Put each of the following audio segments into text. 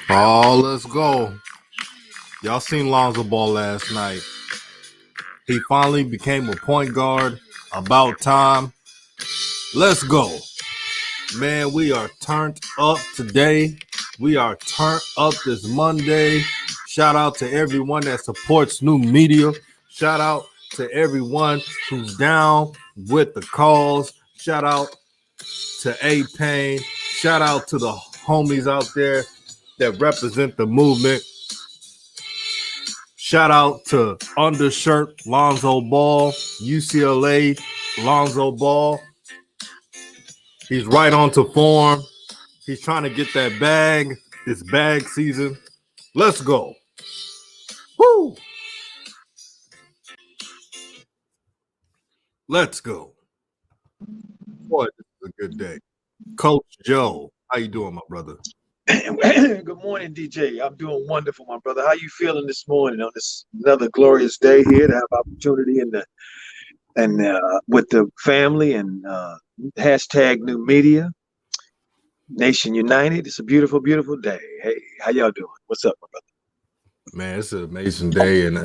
Oh, let's go. Y'all seen Lonzo Ball last night. He finally became a point guard. About time. Let's go. Man, we are turned up today. We are turned up this Monday. Shout out to everyone that supports new media. Shout out to everyone who's down with the cause. Shout out to A-Pain. Shout out to the homies out there that represent the movement. Shout out to undershirt Lonzo Ball, UCLA Lonzo Ball. He's right on to form. He's trying to get that bag. It's bag season. Let's go. Woo! Let's go. Boy, this is a good day. Coach Joe, how you doing, my brother? Good morning, DJ. I'm doing wonderful, my brother. How you feeling this morning on this another glorious day here to have opportunity and with the family and hashtag new media, Nation United. It's a beautiful, beautiful day. Hey, how y'all doing? What's up, my brother? Man, it's an amazing day, and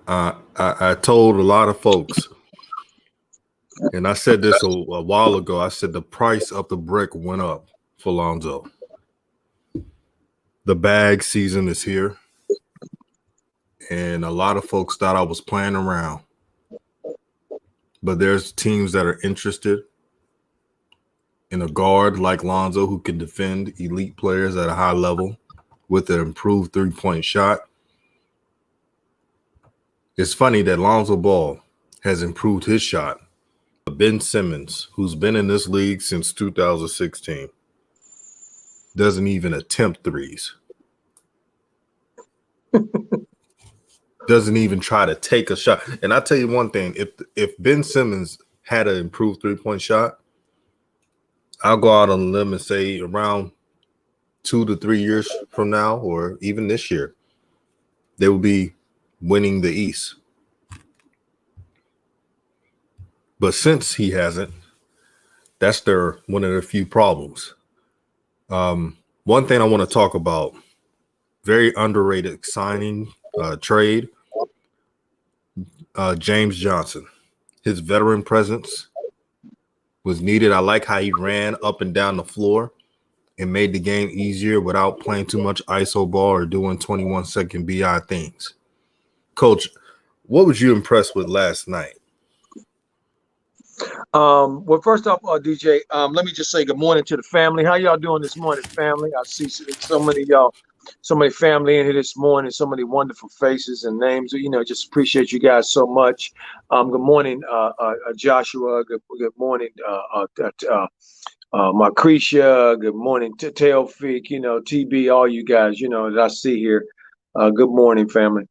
I told a lot of folks, and I said this a while ago. I said the price of the brick went up for Lonzo. The bag season is here, and a lot of folks thought I was playing around. But there's teams that are interested in a guard like Lonzo who can defend elite players at a high level with an improved three-point shot. It's funny that Lonzo Ball has improved his shot. Ben Simmons, who's been in this league since 2016, doesn't even attempt threes. Doesn't even try to take a shot. And I tell you one thing, if Ben Simmons had an improved three-point shot, I'll go out on a limb and say around 2 to 3 years from now, or even this year, they will be winning the East. But since he hasn't, that's one of their few problems. One thing I want to talk about, very underrated signing trade, James Johnson. His veteran presence was needed. I like how he ran up and down the floor and made the game easier without playing too much ISO ball or doing 21-second BI things. Coach, what was you impressed with last night? Well, first off, DJ, let me just say good morning to the family. How y'all doing this morning, family? I see so many of y'all, so many family in here this morning, so many wonderful faces and names. Just appreciate you guys so much. Good morning, Joshua. Good morning, Marcretia. Good morning, Tailfik. TB, all you guys. That I see here. Good morning, family.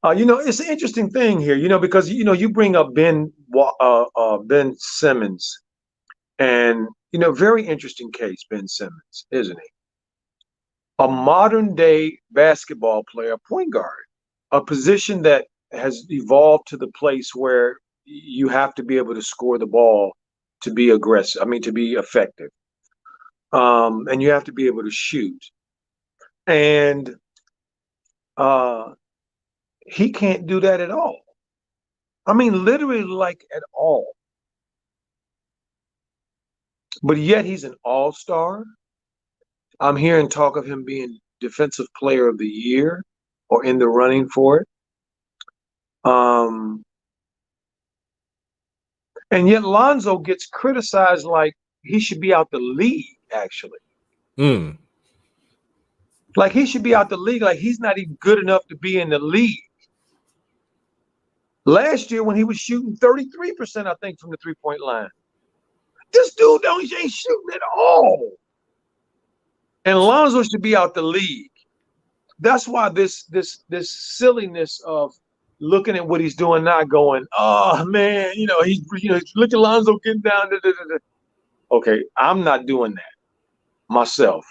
It's an interesting thing here. Because you bring up Ben Simmons, and very interesting case, Ben Simmons, isn't he? A modern day basketball player, point guard, a position that has evolved to the place where you have to be able to score the ball to be aggressive. I mean, to be effective, and you have to be able to shoot, and he can't do that at all. I mean, literally, like at all. But yet he's an all-star. I'm hearing talk of him being Defensive Player of the Year or in the running for it. And yet Lonzo gets criticized like he should be out the league, actually. Like he should be out the league, like he's not even good enough to be in the league. Last year when he was shooting 33%, I think, from the three-point line. This dude ain't shooting at all. And Lonzo should be out the league. That's why this silliness of looking at what he's doing now, going, oh man, he's look at Lonzo getting down. Okay, I'm not doing that myself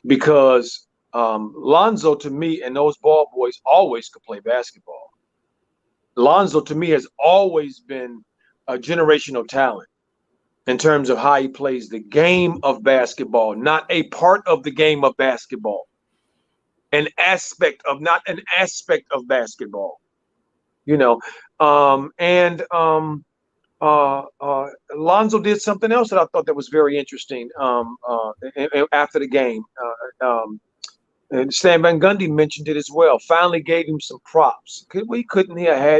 because Lonzo, to me, and those ball boys always could play basketball. Lonzo, to me, has always been a generational talent in terms of how he plays the game of basketball, not a part of the game of basketball. not an aspect of basketball, Lonzo did something else that I thought that was very interesting after the game. And Stan Van Gundy mentioned it as well. Finally gave him some props. He had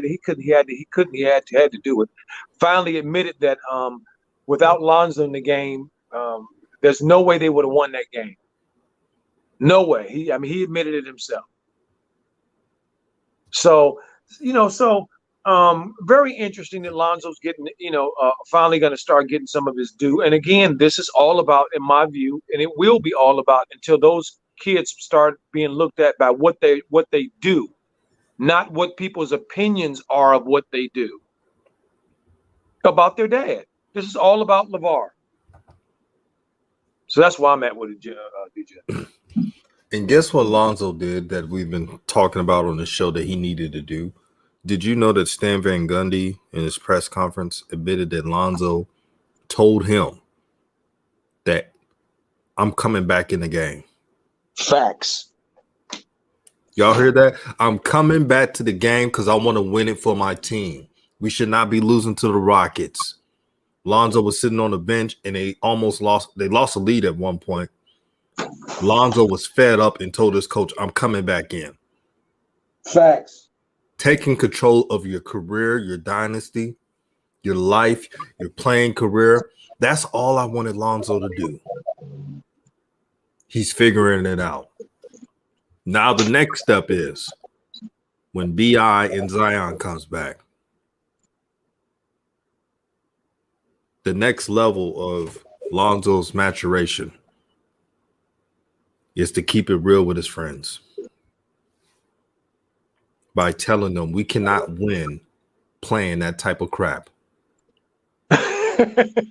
to do it. Finally admitted that without Lonzo in the game, there's no way they would have won that game. No way. He admitted it himself. So, very interesting that Lonzo's getting, finally going to start getting some of his due. And again, this is all about, in my view, and it will be all about until those kids start being looked at by what they do, not what people's opinions are of what they do about their dad. This is all about LeVar. So that's why I'm at with it, DJ. And guess what Lonzo did that we've been talking about on the show that he needed to do? Did you know that Stan Van Gundy in his press conference admitted that Lonzo told him that I'm coming back in the game? Facts. Y'all hear that? I'm coming back to the game because I want to win it for my team. We should not be losing to the Rockets. Lonzo was sitting on the bench and they lost a lead at one point. Lonzo was fed up and told his coach, I'm coming back in. Facts. Taking control of your career, your dynasty, your life, your playing career. That's all I wanted Lonzo to do. He's figuring it out. Now the next step is when B.I. and Zion comes back. The next level of Lonzo's maturation is to keep it real with his friends by telling them we cannot win playing that type of crap.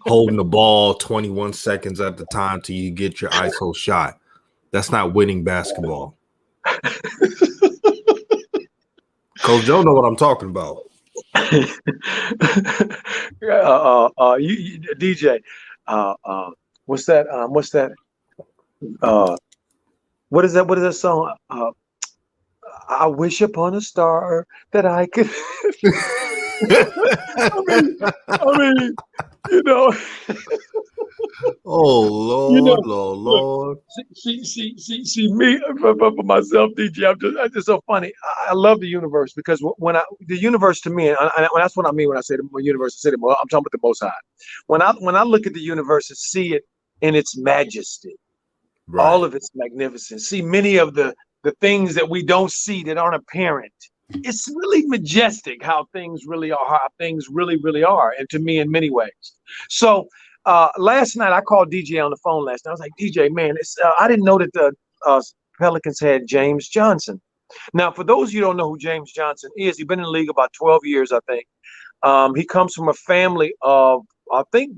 Holding the ball 21 seconds at the time till you get your ISO shot. That's not winning basketball. Coach Joe know what I'm talking about. DJ, what's that? What is that song? I wish upon a star that I could. I mean, Oh Lord, Lord. See me for myself, DJ. I'm just so funny. I love the universe because the universe to me, and that's what I mean when I say the universe. I'm talking about the Most High. When I look at the universe and see it in its majesty, right, all of its magnificence, see many of the things that we don't see that aren't apparent. It's really majestic how things really are, really are, and to me in many ways. So last night I called DJ on the phone last night. I was like, DJ, man, I didn't know that the Pelicans had James Johnson. Now, for those of you who don't know who James Johnson is, he's been in the league about 12 years, I think. He comes from a family of, I think,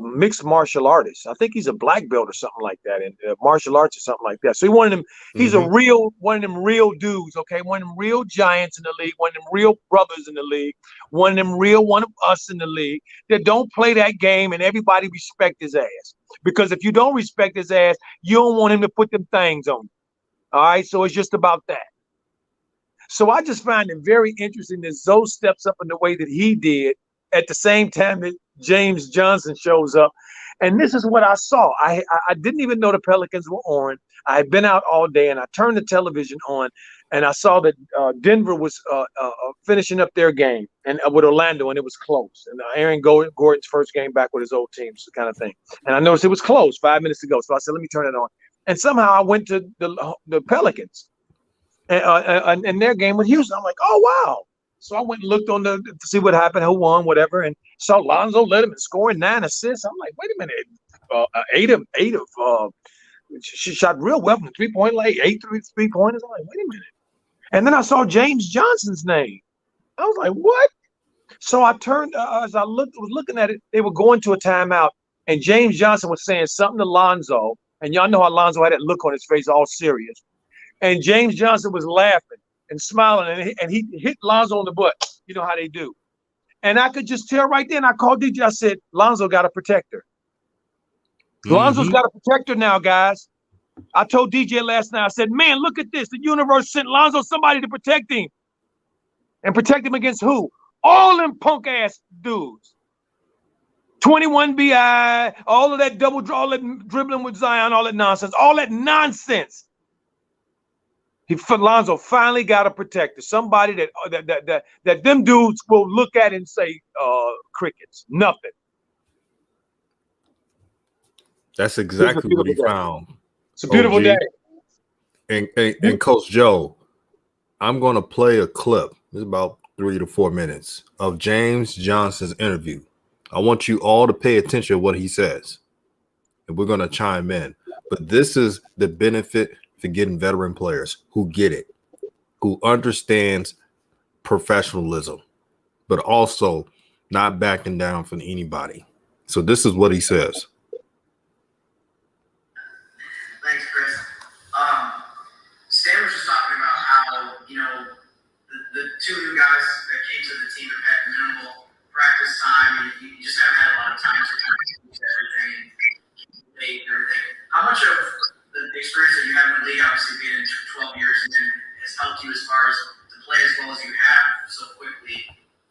mixed martial artists. I think he's a black belt or something like that, in martial arts or something like that. So he's one of them real dudes, okay? One of them real giants in the league, one of them real brothers in the league, one of us in the league that don't play that game and everybody respect his ass. Because if you don't respect his ass, you don't want him to put them things on you. All right, so it's just about that. So I just find it very interesting that Zoe steps up in the way that he did at the same time that James Johnson shows up. And this is what I saw. I didn't even know the Pelicans were on. I had been out all day and I turned the television on and I saw that Denver was finishing up their game and with Orlando, and it was close. And Aaron Gordon's first game back with his old team, so kind of thing. And I noticed it was close 5 minutes ago. So I said, let me turn it on. And somehow I went to the Pelicans and their game with Houston. I'm like, oh, wow. So I went and looked to see what happened, who won, whatever, and saw Lonzo led him in scoring 9 assists. I'm like, wait a minute, she shot real well from the 3-point line, 8 3-pointers. I'm like, wait a minute. And then I saw James Johnson's name. I was like, what? So I turned, as I was looking at it, they were going to a timeout, and James Johnson was saying something to Lonzo, and y'all know how Lonzo had that look on his face, all serious. And James Johnson was laughing and smiling, and he hit Lonzo on the butt. You know how they do. And I could just tell right then. I called DJ. I said, Lonzo got a protector. Lonzo's got a protector now, guys. I told DJ last night, I said, man, look at this. The universe sent Lonzo somebody to protect him. And protect him against who? All them punk ass dudes. 21 BI, all of that double draw, all that dribbling with Zion, all that nonsense. Lonzo finally got a protector. Somebody that them dudes will look at and say, crickets, nothing. That's exactly what he found. It's a beautiful day. And Coach Joe, I'm going to play a clip. It's about 3 to 4 minutes of James Johnson's interview. I want you all to pay attention to what he says, and we're going to chime in. But this is the benefit for getting veteran players who get it, who understands professionalism, but also not backing down from anybody. So this is what he says. Thanks, Chris. Stan was just talking about how, the two new guys that came to the team have had minimal practice time, and you just haven't had a lot of time to kind of use everything and everything. How much of the experience that you have in the league, obviously being in 12 years, and then has helped you as far as to play as well as you have so quickly,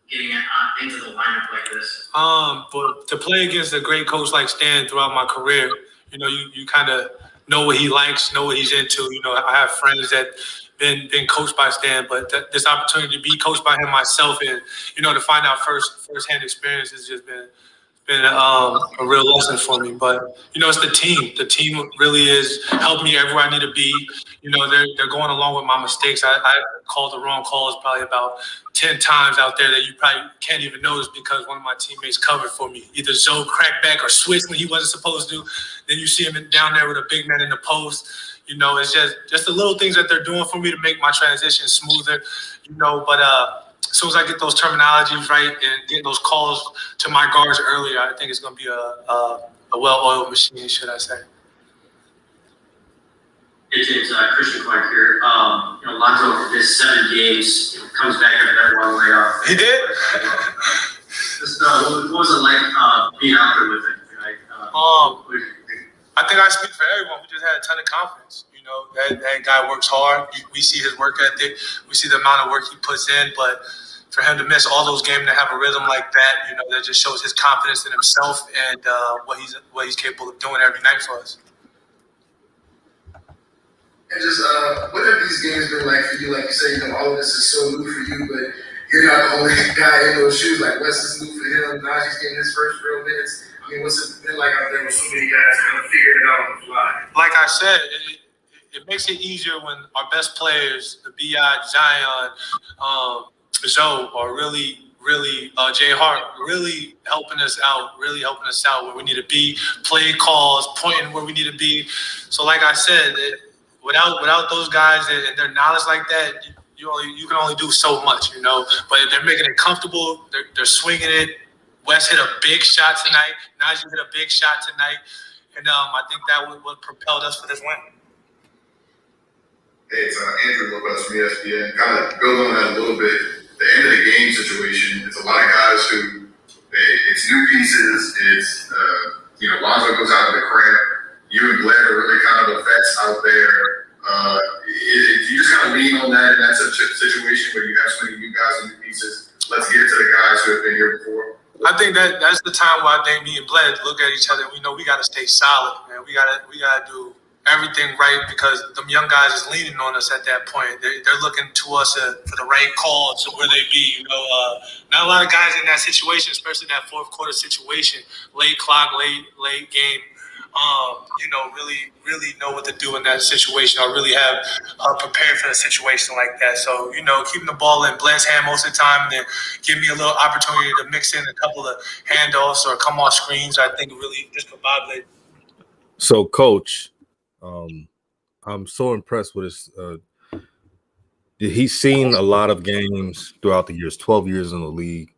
getting into the lineup like this? But to play against a great coach like Stan throughout my career, you kind of know what he likes, know what he's into. I have friends that been coached by Stan, but this opportunity to be coached by him myself and to find out firsthand experience has just been a real lesson for me. But it's the team. The team really is helping me everywhere I need to be. They're going along with my mistakes. I called the wrong calls probably about 10 times out there that you probably can't even notice because one of my teammates covered for me. Either Zoe cracked back or switched when he wasn't supposed to. Then you see him down there with a big man in the post. It's just the little things that they're doing for me to make my transition smoother. But as soon as I get those terminologies right and get those calls to my guards earlier, I think it's going to be a well-oiled machine, should I say. It's Christian Clark here. Lonzo missed 7 games, comes back after that one layoff. He did? What was it like being out there with him? I think I speak for everyone. We just had a ton of confidence. That guy works hard. We see his work ethic. We see the amount of work he puts in. But for him to miss all those games and to have a rhythm like that, that just shows his confidence in himself and what he's capable of doing every night for us. And just what have these games been like for you? Like you say, all of this is so new for you, but you're not the only guy in those shoes. Like Wes is new for him. Najee's getting his first real minutes. I mean, what's it been like out there with so many guys kind of figuring it out on the fly? Like I said, it makes it easier when our best players, the B.I., Zion, Zoe, are really Jay Hart, really helping us out where we need to be, play calls, pointing where we need to be. So like I said, without those guys and their knowledge like that, you can only do so much, But if they're making it comfortable, they're swinging it. Wes hit a big shot tonight. Najee hit a big shot tonight. And I think that what propelled us for this win. Hey, it's Andrew Lopez from ESPN. Kind of build on that a little bit. The end of the game situation, it's a lot of guys who, it's new pieces. It's, Lonzo goes out of the cramp. You and Blair are really kind of the vets out there. You just kind of lean on that in that situation where you have so many new guys and new pieces. Let's get to the guys who have been here before. I think that's the time where I think me and Blair look at each other. We know we got to stay solid, man. We gotta do everything right because them young guys is leaning on us at that point. They're looking to us for the right call to where they be. Not a lot of guys in that situation, especially that fourth quarter situation, late clock, late game. Really know what to do in that situation or really have prepared for a situation like that. So, keeping the ball in Blair's hand most of the time and then give me a little opportunity to mix in a couple of handoffs or come off screens, I think really discombobulated. So, Coach, I'm so impressed with his he's seen a lot of games throughout the years, 12 years in the league.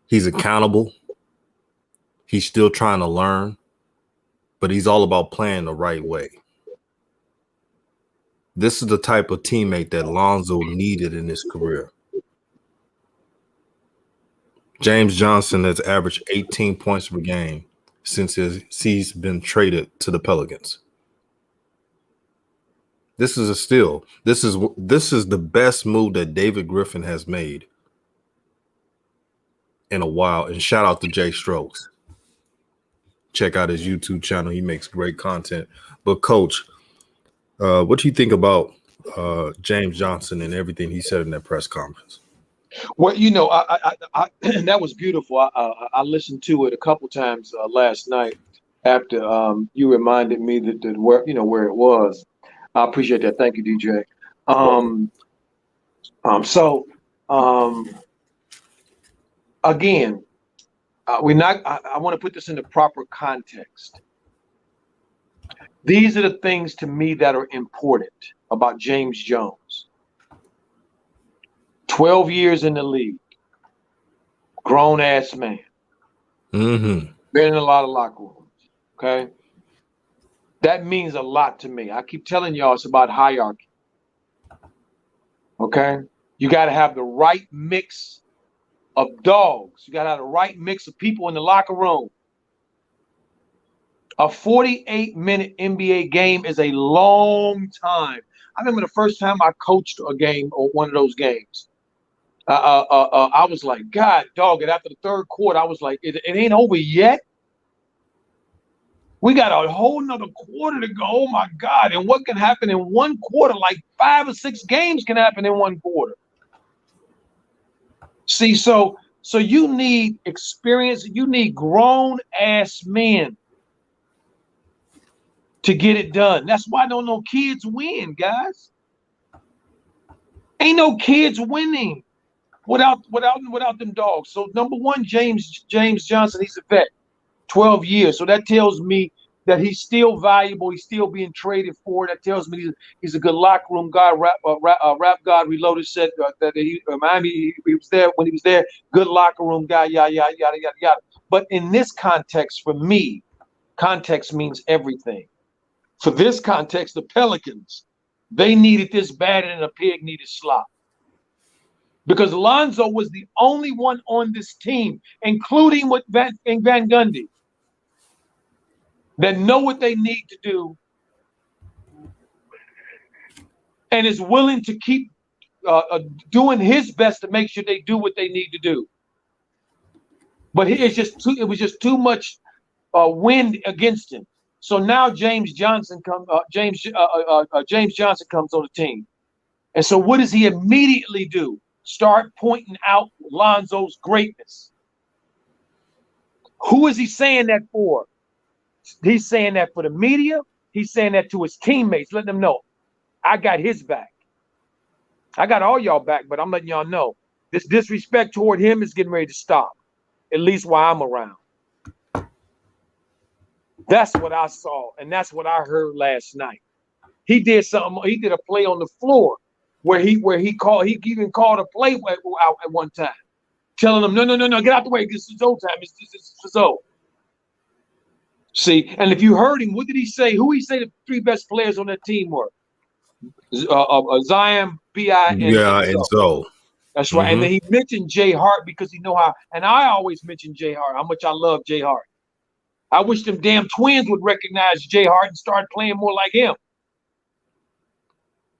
He's accountable. He's still trying to learn. But he's all about playing the right way. This is the type of teammate that Lonzo needed in his career. James Johnson has averaged 18 points per game since he's been traded to the Pelicans. This is a steal. This is the best move that David Griffin has made in a while. And shout out to Jay Strokes. Check out his YouTube channel. He makes great content. But Coach, what do you think about James Johnson and everything he said in that press conference? Well, I that was beautiful. I listened to it a couple times last night after you reminded me that where where it was. I appreciate that. Thank you, DJ. Again, we're not. I want to put this in the proper context. These are the things to me that are important about James Jones. 12 years in the league, grown ass man. Mm-hmm. Been in a lot of locker rooms. Okay. That means a lot to me. I keep telling y'all it's about hierarchy. Okay. You got to have the right mix of dogs. You got to have the right mix of people in the locker room. A 48-minute NBA game is a long time. I remember the first time I coached a game or one of those games. I was like, God, dog. And after the third quarter, I was like, it ain't over yet. We got a whole nother quarter to go. Oh my God. And what can happen in one quarter? Like 5 or 6 games can happen in one quarter. See, so you need experience. You need grown ass men to get it done. That's why don't no kids win, guys. Ain't no kids winning without them dogs. So number one, James Johnson, he's a vet, 12 years. So that tells me that he's still valuable. He's still being traded for. That tells me he's a good locker room guy. Rap God Reloaded said that he Miami. He was there when he was there. Good locker room guy. Yada yada yada yada yada. But in this context, for me, context means everything. For this context, the Pelicans, they needed this bad than a pig needed slop. Because Lonzo was the only one on this team, including with Van Gundy, that know what they need to do and is willing to keep doing his best to make sure they do what they need to do. But it was just too much wind against him. So now James Johnson comes on the team. And so what does he immediately do? Start pointing out Lonzo's greatness. Who is he saying that for? He's saying that for the media. He's saying that to his teammates, letting them know, I got his back. I got all y'all back, but I'm letting y'all know this disrespect toward him is getting ready to stop, at least while I'm around. That's what I saw, and that's what I heard last night. He did something. He did a play on the floor where he even called a play out at one time, telling them, no, get out the way. This is Zoe time. It's Zoe. See, and if you heard him, what did he say? Who he say the 3 best players on that team were? Zion, B.I., and Zoe. That's right. Mm-hmm. And then he mentioned Jay Hart because he know how, and I always mention Jay Hart, how much I love Jay Hart. I wish them damn Twins would recognize Jay Hart and start playing more like him.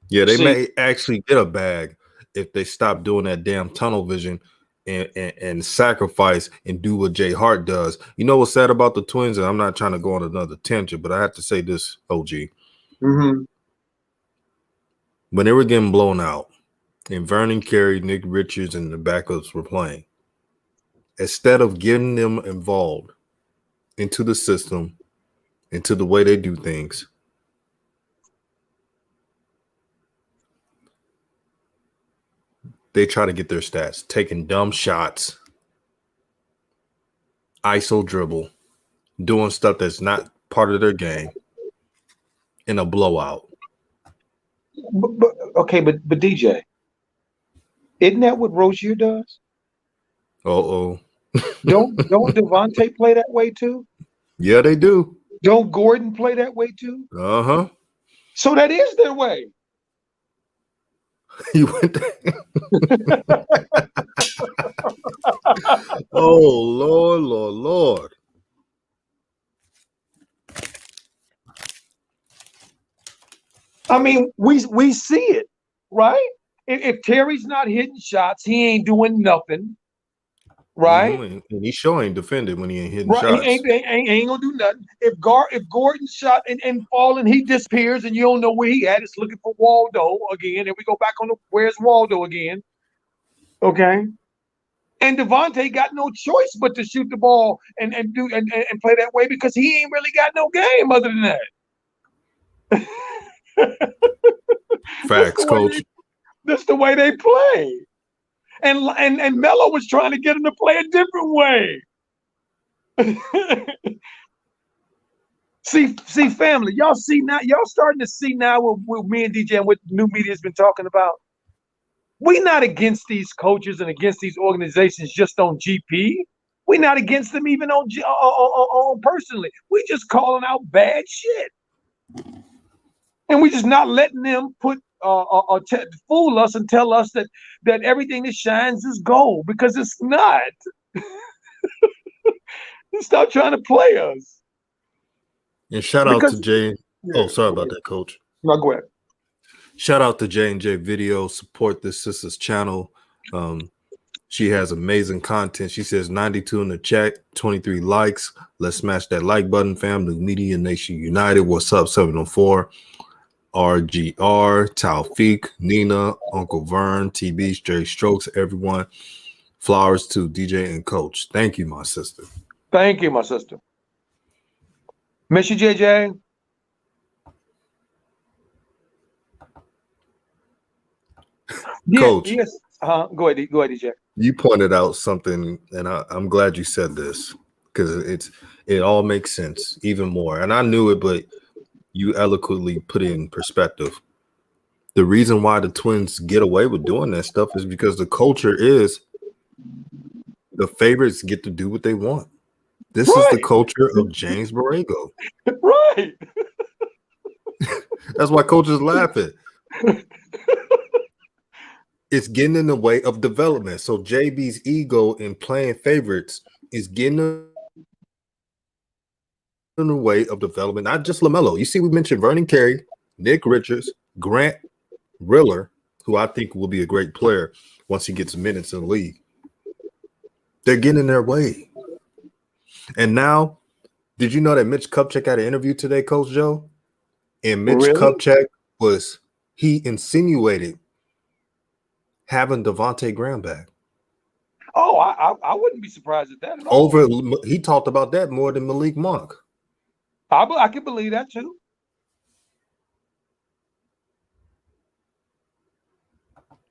Yeah, they may actually get a bag if they stop doing that damn tunnel vision and sacrifice and do what Jay Hart does. You know what's sad about the Twins? And I'm not trying to go on another tangent, but I have to say this, OG. Mm-hmm. When they were getting blown out and Vernon Carey, Nick Richards, and the backups were playing, instead of getting them involved into the system, into the way they do things, they try to get their stats, taking dumb shots, ISO dribble, doing stuff that's not part of their game in a blowout. But DJ, isn't that what Rozier does? Uh-oh. Don't Devontae play that way too? Yeah, they do. Don't Gordon play that way too? Uh-huh. So that is their way. You went there. Oh, Lord. I mean, we see it, right? If Terry's not hitting shots, he ain't doing nothing, right? And he sure ain't defended when he ain't hitting Right, he shots. ain't gonna do nothing. If Gordon shot and falling, he disappears, and you don't know where he at. It's looking for Waldo again, and we go back on the where's Waldo again? Okay, and Devontae got no choice but to shoot the ball and play that way because he ain't really got no game other than that. Facts, coach. That's the way they play. And Melo was trying to get him to play a different way. see, family, y'all see now, y'all starting to see now what me and DJ and what new media has been talking about. We're not against these coaches and against these organizations just on GP. We're not against them even on personally. We're just calling out bad shit. And we're just not letting them fool us and tell us that everything that shines is gold, because it's not. Stop trying to play us. And shout out to Jay. Oh, sorry about that, coach. No, go ahead. Shout out to J&J Video. Support this sister's channel. She has amazing content. She says 92 in the chat, 23 likes. Let's smash that like button, fam. New Media Nation United. What's up, 704? RGR, Taufik, Nina, Uncle Vern, TB, Straight Strokes, everyone. Flowers to DJ and Coach. Thank you, my sister. Thank you, my sister. Miss you, JJ. Coach. Yes. Go ahead, DJ. You pointed out something, and I'm glad you said this, because it all makes sense even more. And I knew it, but you eloquently put it in perspective. The reason why the Twins get away with doing that stuff is because the culture is the favorites get to do what they want. This is the culture of James Borrego. Right. That's why coaches laugh at. It's getting in the way of development. So JB's ego in playing favorites is getting in the way of development, not just LaMelo. You see, we mentioned Vernon Carey, Nick Richards, Grant Riller, who I think will be a great player once he gets minutes in the league. They're getting in their way. And now, did you know that Mitch Kupchak had an interview today, Coach Joe? And Mitch Kupchak he insinuated having Devontae Graham back. Oh, I wouldn't be surprised at that at all. He talked about that more than Malik Monk. I can believe that too.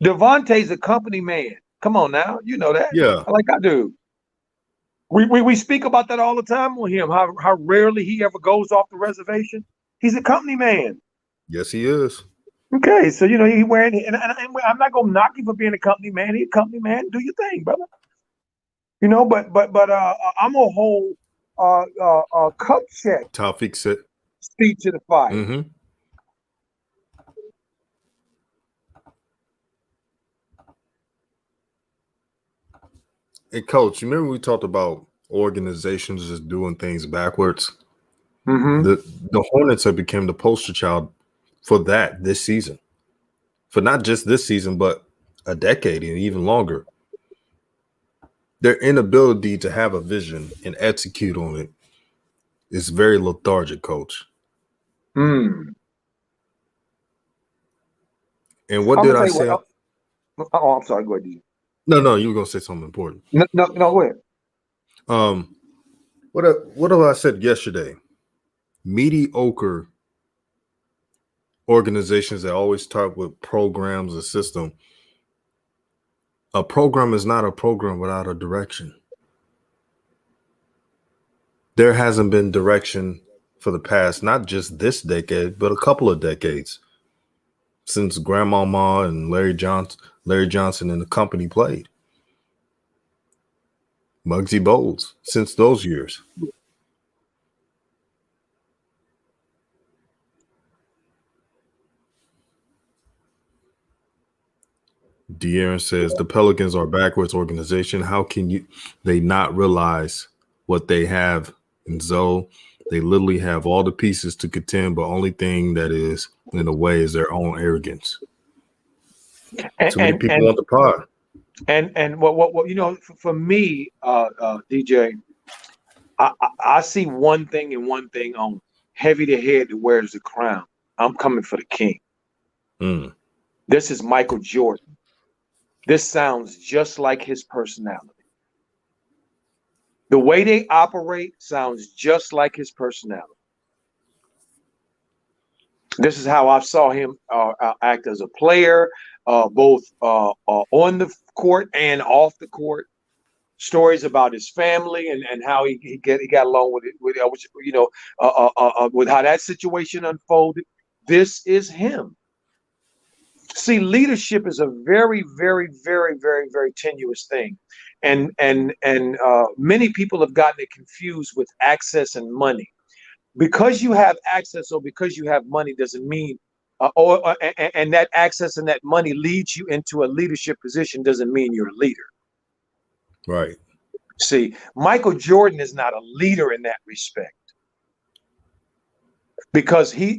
Devontae's a company man. Come on now, you know that. Yeah, like I do. We speak about that all the time with him. How rarely he ever goes off the reservation. He's a company man. Yes, he is. Okay, so he wearing, and I'm not gonna knock you for being a company man. He's a company man. Do your thing, brother. But I'm gonna hold Kupchak. Taufik said, "Speak to the fire." Mm-hmm. Hey, Coach, you remember we talked about organizations just doing things backwards? Mm-hmm. The Hornets have become the poster child for that this season. For not just this season, but a decade and even longer. Their inability to have a vision and execute on it is very lethargic, Coach. Mm. And what did I say? I'm sorry. Go ahead, DJ. No, you were gonna say something important. No, go ahead. What have I said yesterday? Mediocre organizations that always talk with programs and system. A program is not a program without a direction. There hasn't been direction for the past, not just this decade, but a couple of decades since Grandmama and Larry Johnson and the company played. Muggsy Bogues, since those years. De'Aaron says the Pelicans are a backwards organization. How can they not realize what they have in Zoe? They literally have all the pieces to contend, but only thing that is in a way is their own arrogance. And, Too many people want the pie. And what you know, for me, DJ, I see one thing and one thing only. Heavy the head that wears the crown. I'm coming for the king. Mm. This is Michael Jordan. This sounds just like his personality. The way they operate sounds just like his personality. This is how I saw him act as a player, both on the court and off the court. Stories about his family and how he got along with how that situation unfolded. This is him. See, leadership is a very, very, very, very, very tenuous thing, and many people have gotten it confused with access and money. Because you have access or because you have money doesn't mean, and that access and that money leads you into a leadership position doesn't mean you're a leader. Right. See, Michael Jordan is not a leader in that respect because he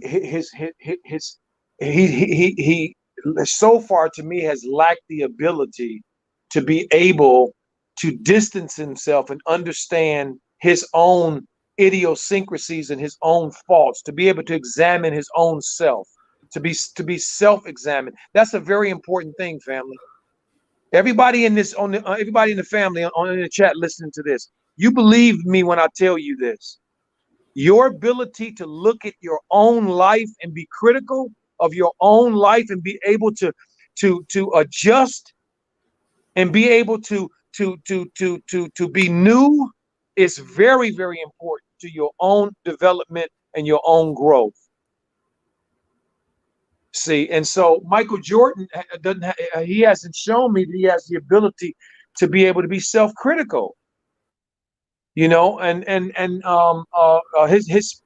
so far to me has lacked the ability to be able to distance himself and understand his own idiosyncrasies and his own faults, to be able to examine his own self, to be self-examined. That's a very important thing, family. Everybody in this everybody in the family in the chat listening to this, you believe me when I tell you this. Your ability to look at your own life and be critical of your own life and be able to adjust and be able to be new is very, very important to your own development and your own growth. See, and so Michael Jordan he hasn't shown me that he has the ability to be able to be self-critical, you know, and his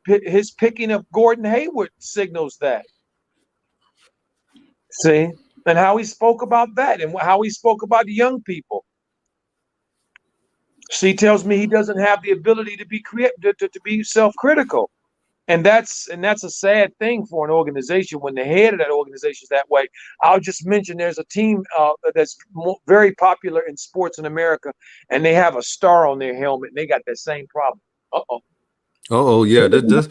picking of Gordon Hayward signals that. See, and how he spoke about that and how he spoke about the young people. See, tells me he doesn't have the ability to be to be self-critical. And that's a sad thing for an organization when the head of that organization is that way. I'll just mention there's a team that's very popular in sports in America, and they have a star on their helmet, and they got that same problem. Oh, yeah. This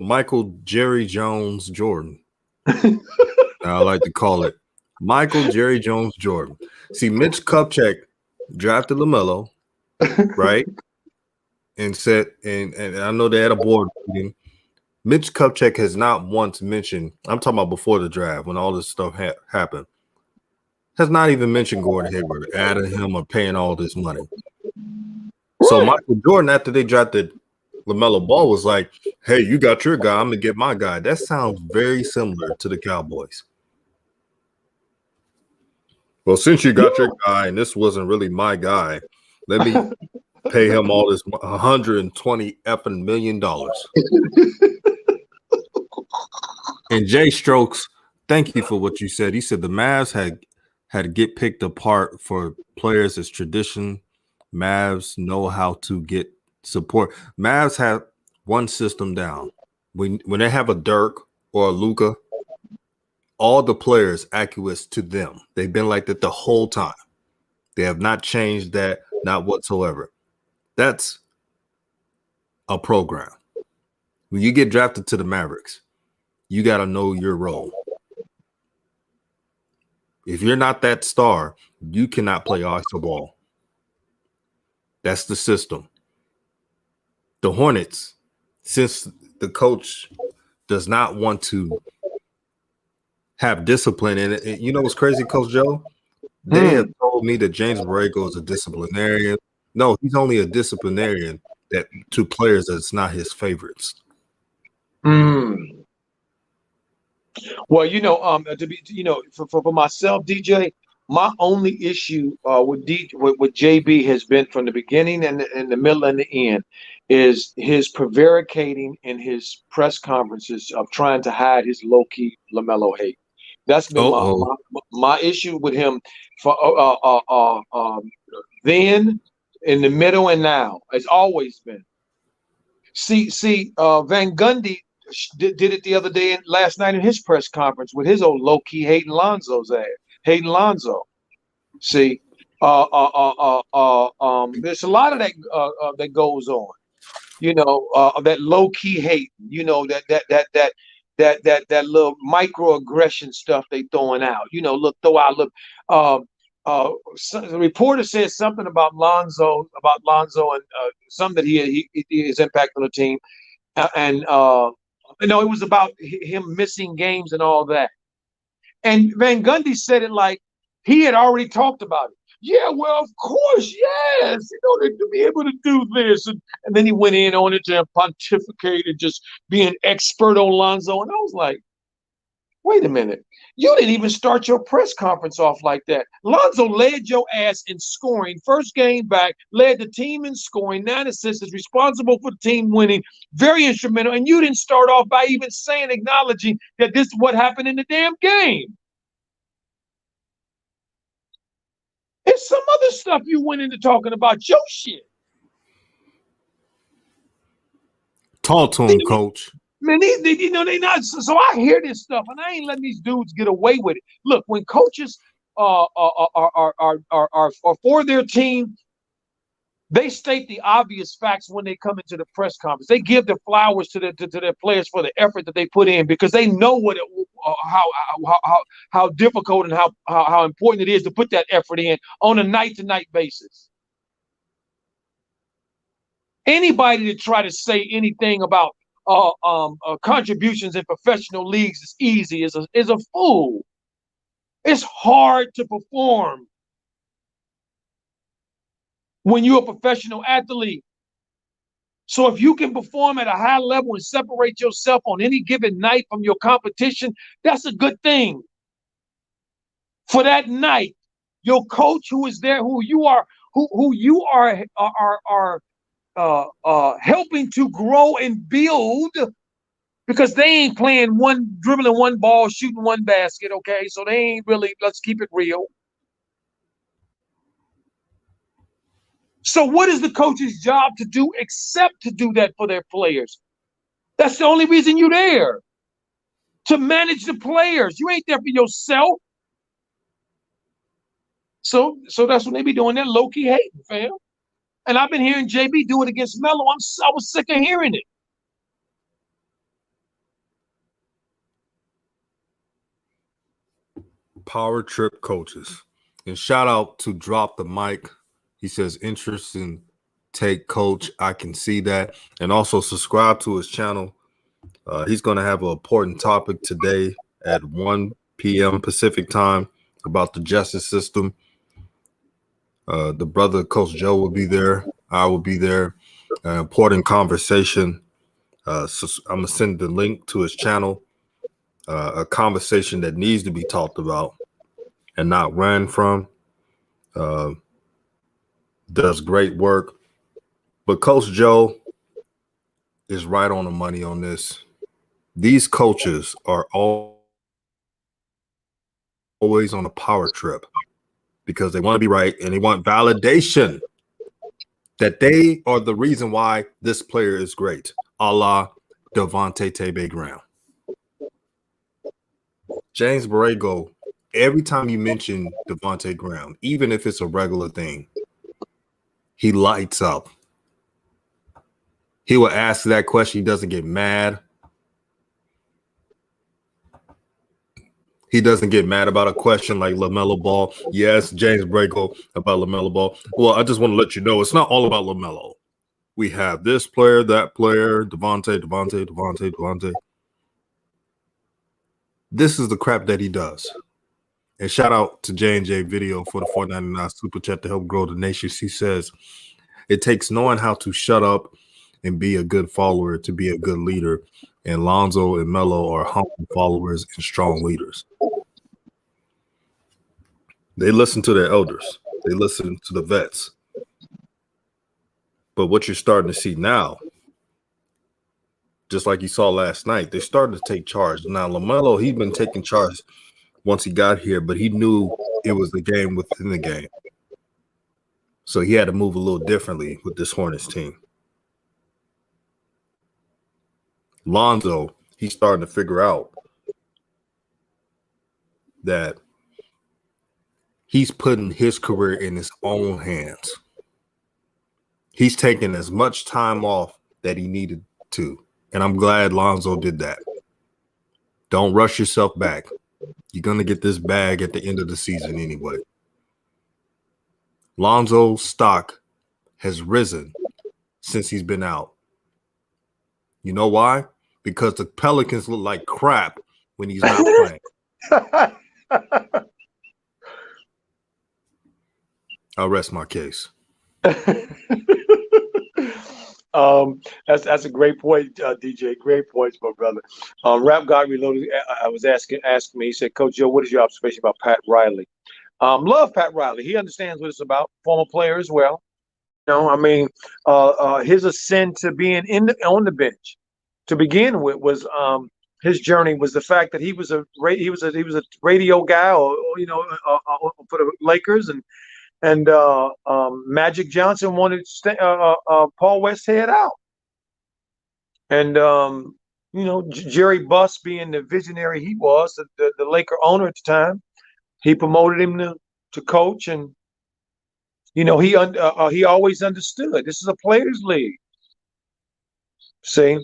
Michael Jerry Jones Jordan. I like to call it Michael Jerry Jones Jordan. See, Mitch Kupchak drafted LaMelo, right? And said, and I know they had a board meeting. Mitch Kupchak has not once mentioned, I'm talking about before the draft, when all this stuff happened, has not even mentioned Gordon Hayward, adding him or paying all this money. So Michael Jordan, after they drafted LaMelo Ball, was like, hey, you got your guy, I'm going to get my guy. That sounds very similar to the Cowboys. Well, since you got your guy and this wasn't really my guy, let me pay him all this $120 effing million. And Jay Strokes, thank you for what you said. He said the Mavs had to get picked apart for players as tradition. Mavs know how to get support. Mavs have one system down. When they have a Dirk or a Luka, all the players acquiesce to them. They've been like that the whole time. They have not changed that, not whatsoever. That's a program. When you get drafted to the Mavericks, you got to know your role. If you're not that star, you cannot play iso ball. That's the system. The Hornets, since the coach does not want to have discipline in it, you know what's crazy, Coach Joe? They have told me that James Borrego is a disciplinarian. No, he's only a disciplinarian that to players that's not his favorites. Well, for myself, DJ, my only issue with JB has been from the beginning and the middle and the end is his prevaricating in his press conferences of trying to hide his low-key LaMelo hate. That's been my issue with him for then, in the middle, and now. It's always been. See, Van Gundy did it the other day, last night in his press conference with his old low key hating Lonzo's ass, hating Lonzo. See, there's a lot of that that goes on. That low key hate. That little microaggression stuff they throwing out. The reporter said something about Lonzo and something that he his impact on the team, and it was about him missing games and all that. And Van Gundy said it like he had already talked about it. Yeah, well, of course, yes. To be able to do this. And then he went in on it and pontificated, just being expert on Lonzo. And I was like, wait a minute. You didn't even start your press conference off like that. Lonzo led your ass in scoring. First game back, led the team in scoring, 9 assists, is responsible for the team winning, very instrumental. And you didn't start off by even acknowledging that this is what happened in the damn game. It's some other stuff you went into talking about your shit. Talk to him, Coach. Man, they not. So I hear this stuff, and I ain't letting these dudes get away with it. Look, when coaches are for their team, they state the obvious facts when they come into the press conference. They give the flowers to their players for the effort that they put in, because they know how difficult and how important it is to put that effort in on a night-to-night basis. Anybody to try to say anything about contributions in professional leagues is easy is a fool. It's hard to perform when you're a professional athlete. So if you can perform at a high level and separate yourself on any given night from your competition, that's a good thing. For that night, your coach who is there, who you are helping to grow and build, because they ain't playing dribbling one ball, shooting one basket, okay? So they ain't really, let's keep it real. So what is the coach's job to do except to do that for their players? That's the only reason you're there, to manage the players. You ain't there for yourself. So that's when they be doing that low-key hating, fam. And I've been hearing JB do it against Melo. I was sick of hearing it. Power trip coaches. And shout out to Drop the Mic. He says, interesting take, Coach. I can see that. And also subscribe to his channel. He's going to have an important topic today at 1 p.m. Pacific time about the justice system. The brother, Coach Joe, will be there. I will be there. An important conversation. So I'm going to send the link to his channel. A conversation that needs to be talked about and not ran from. Does great work. But Coach Joe is right on the money on this. These coaches are always on a power trip because they want to be right and they want validation that they are the reason why this player is great, a la Devontae Tebe Graham. James Borrego, every time you mention Devontae Graham, even if it's a regular thing, he lights up. He will ask that question. He doesn't get mad. He doesn't get mad about a question like LaMelo Ball. Yes, James Borrego about LaMelo Ball. Well, I just want to let you know it's not all about LaMelo. We have this player, that player, Devontae. This is the crap that he does. And shout out to J&J Video for the $4.99 super chat to help grow the nation. She says, it takes knowing how to shut up and be a good follower to be a good leader. And Lonzo and Melo are humble followers and strong leaders. They listen to their elders. They listen to the vets. But what you're starting to see now, just like you saw last night, they're starting to take charge. Now, LaMelo, he'd been taking charge once he got here, but he knew it was the game within the game. So he had to move a little differently with this Hornets team. Lonzo he's starting to figure out that he's putting his career in his own hands. He's taking as much time off that he needed to. And I'm glad Lonzo did that. Don't rush yourself back. You're going to get this bag at the end of the season anyway. Lonzo's stock has risen since he's been out. You know why? Because the Pelicans look like crap when he's not playing. I'll rest my case. That's a great point, DJ. Great points, my brother. Rap God Reloaded. I was asking me. He said, "Coach Joe, what is your observation about Pat Riley?" Love Pat Riley. He understands what it's about. Former player as well. You know, I mean, his ascent to being on the bench to begin with was his journey was the fact that he was a radio guy, or for the Lakers, and Magic Johnson wanted Paul Westhead out, and Jerry Buss, being the visionary he was, the Laker owner at the time, he promoted him to coach, and he always understood this is a players' league. See,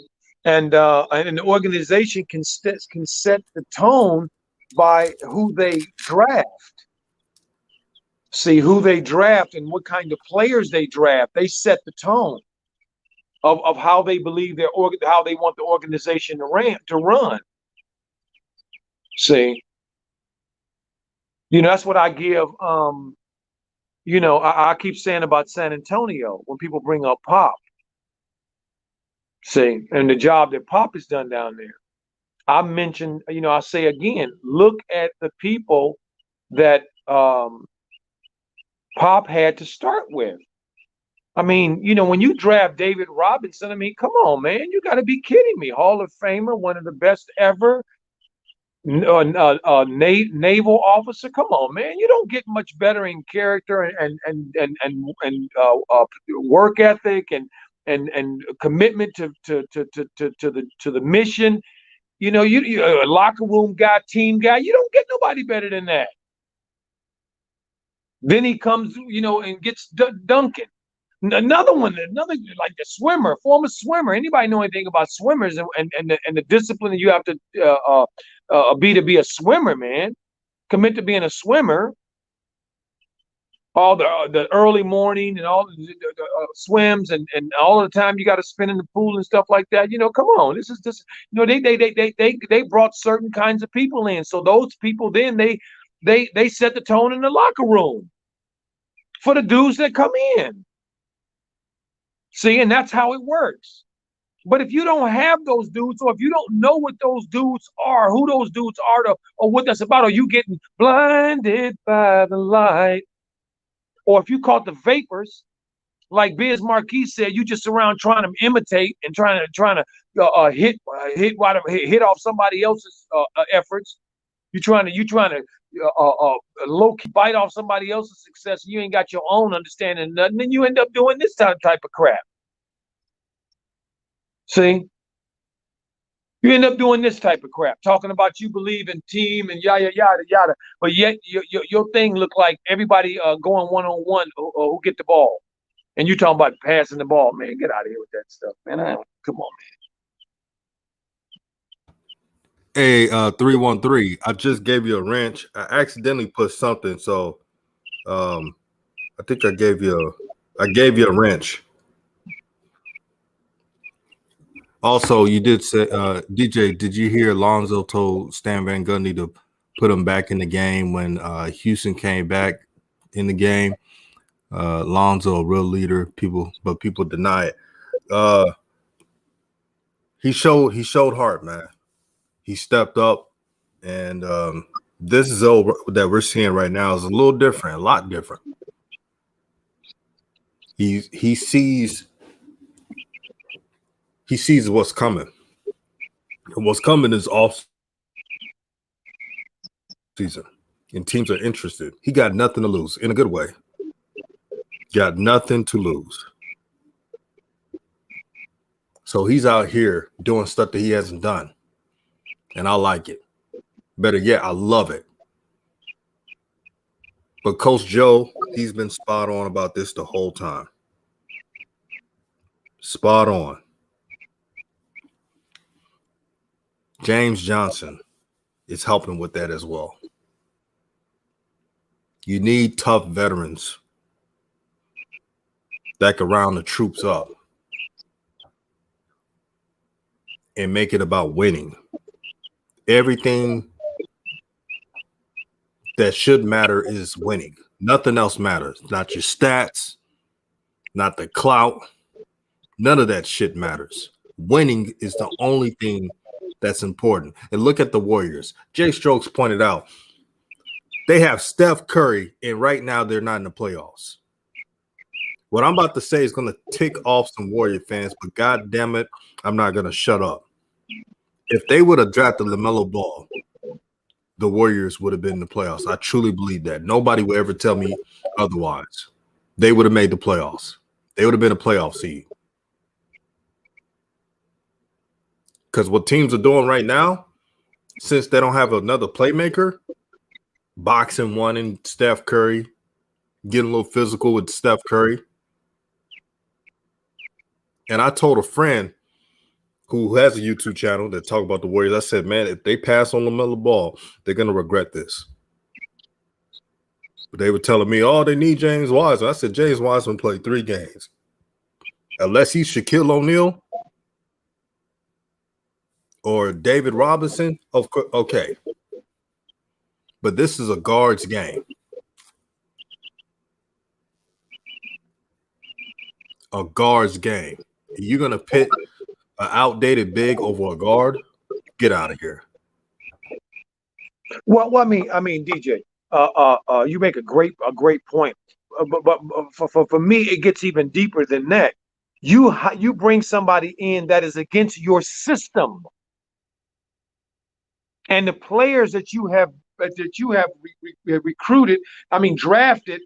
and the organization can set the tone by who they draft. See who they draft and what kind of players they draft. They set the tone of how they believe how they want the organization to run. See, that's what I give. I keep saying about San Antonio when people bring up Pop. See, and the job that Pop has done down there. I mentioned, I say again, look at the people that Pop had to start with. I mean, when you draft David Robinson, I mean, come on, man, you got to be kidding me. Hall of Famer, one of the best ever, naval officer. Come on, man, you don't get much better in character and work ethic and commitment to the mission. You a locker room guy, team guy. You don't get nobody better than that. Then he comes, and gets Duncan. Another one, like the swimmer, former swimmer. Anybody know anything about swimmers and the discipline that you have to be a swimmer, man? Commit to being a swimmer. All the early morning and all the swims and all the time you got to spend in the pool and stuff like that. Come on, this is they brought certain kinds of people in, so those people then they set the tone in the locker room for the dudes that come in. See, and that's how it works. But if you don't have those dudes, or if you don't know what those dudes are, who those dudes are, or what that's about, or you getting blinded by the light, or if you caught the vapors, like Biz Marquis said, you just around trying to imitate and trying to hit off somebody else's efforts. You trying to low key bite off somebody else's success. And you ain't got your own understanding of nothing, then you end up doing this type of crap. See, you end up doing this type of crap, talking about you believe in team and yada yada yada, but yet your thing look like everybody going one-on-one who get the ball, and you talking about passing the ball. Man, get out of here with that stuff, man. Come on, man. Hey, 313. I just gave you a wrench. I accidentally put something, so I think I gave you a wrench. Also, you did say, DJ, did you hear Lonzo told Stan Van Gundy to put him back in the game when Houston came back in the game? Lonzo, a real leader, people deny it. He showed heart, man. He stepped up, and this is over that we're seeing right now is a little different, a lot different. He sees what's coming. And what's coming is off season, and teams are interested. He got nothing to lose in a good way. Got nothing to lose. So he's out here doing stuff that he hasn't done. And I like it. Better yet, I love it. But Coach Joe, he's been spot on about this the whole time. Spot on. James Johnson is helping with that as well. You need tough veterans that can round the troops up and make it about winning. Everything that should matter is winning. Nothing else matters. Not your stats, not the clout. None of that shit matters. Winning is the only thing that's important. And look at the Warriors. Jay Strokes pointed out, they have Steph Curry, and right now they're not in the playoffs. What I'm about to say is going to tick off some Warrior fans, but God damn it, I'm not going to shut up. If they would have drafted LaMelo Ball, the Warriors would have been in the playoffs. I truly believe that. Nobody will ever tell me otherwise. They would have made the playoffs. They would have been a playoff seed. Because what teams are doing right now, since they don't have another playmaker, boxing one in Steph Curry, getting a little physical with Steph Curry. And I told a friend who has a YouTube channel that talk about the Warriors, I said, man, if they pass on LaMelo Ball, they're going to regret this. But they were telling me, oh, they need James Wiseman. I said, James Wiseman played 3 games. Unless he's Shaquille O'Neal or David Robinson, of course, okay. But this is a guard's game. A guard's game. You're going to pit an outdated big over a guard? Get out of here. Well, I mean, DJ, you make a great point. But for me, it gets even deeper than that. You bring somebody in that is against your system, and the players that you have recruited, I mean drafted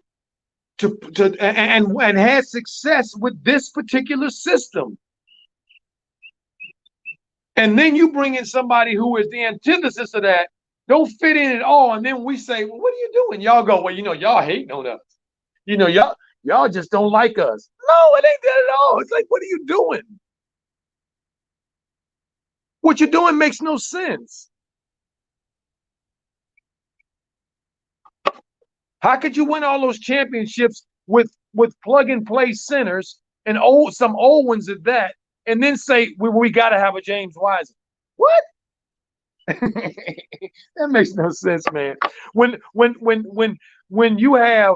to and had success with this particular system. And then you bring in somebody who is the antithesis of that, don't fit in at all. And then we say, well, what are you doing? Y'all go, well, y'all hating on us. Y'all just don't like us. No, it ain't that at all. It's like, what are you doing? What you're doing makes no sense. How could you win all those championships with plug-and-play centers and some old ones at that, and then say we got to have a James Wiseman? What? That makes no sense, man. When you have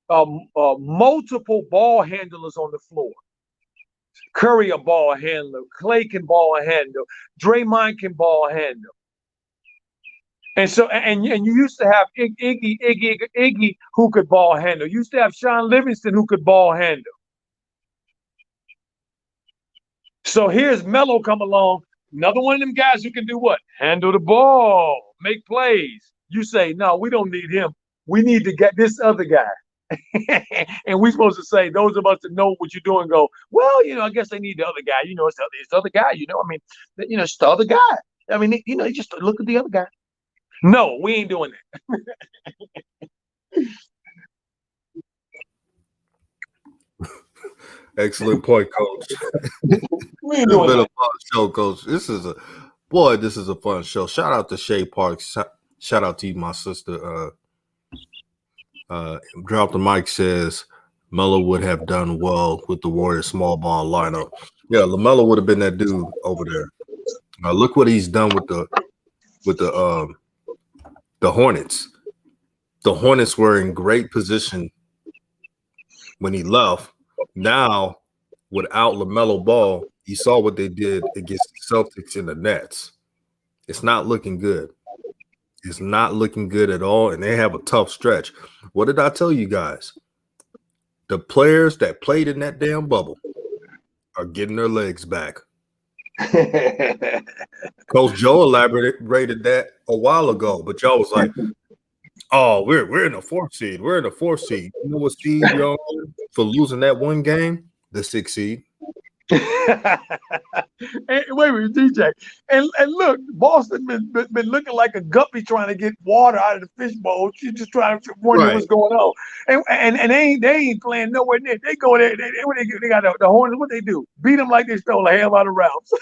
multiple ball handlers on the floor, Curry a ball handler, Clay can ball handle, Draymond can ball handle. And so, and you used to have Iggy who could ball handle. You used to have Sean Livingston who could ball handle. So here's Melo come along, another one of them guys who can do what? Handle the ball, make plays. You say, no, we don't need him. We need to get this other guy. And we're supposed to say, those of us that know what you're doing go, well, I guess they need the other guy. It's the other guy, I mean, it's the other guy. I mean, just look at the other guy. No, we ain't doing that. Excellent point, Coach. We ain't doing It's been that. a fun show, Coach. This is a fun show. Shout out to Shay Parks. Shout out to you, my sister. Drop the mic says Melo would have done well with the Warriors small ball lineup. Yeah, LaMelo would have been that dude over there. Look what he's done with the Hornets. The Hornets were in great position when he left. Now, without LaMelo Ball, you saw what they did against the Celtics and the Nets. It's not looking good. It's not looking good at all, and they have a tough stretch. What did I tell you guys? The players that played in that damn bubble are getting their legs back. Coach Joe elaborated that a while ago, but y'all was like, oh, we're in the 4th seed. We're in the 4th seed. You know what seed y'all in for losing that one game? The 6th seed. And, wait a minute, DJ. And look, Boston been looking like a guppy trying to get water out of the fishbowl. She's just trying to wonder Right. what's going on. And they ain't playing nowhere near. They go there. They got the Hornets. What they do? Beat them like they stole a hell out of rounds.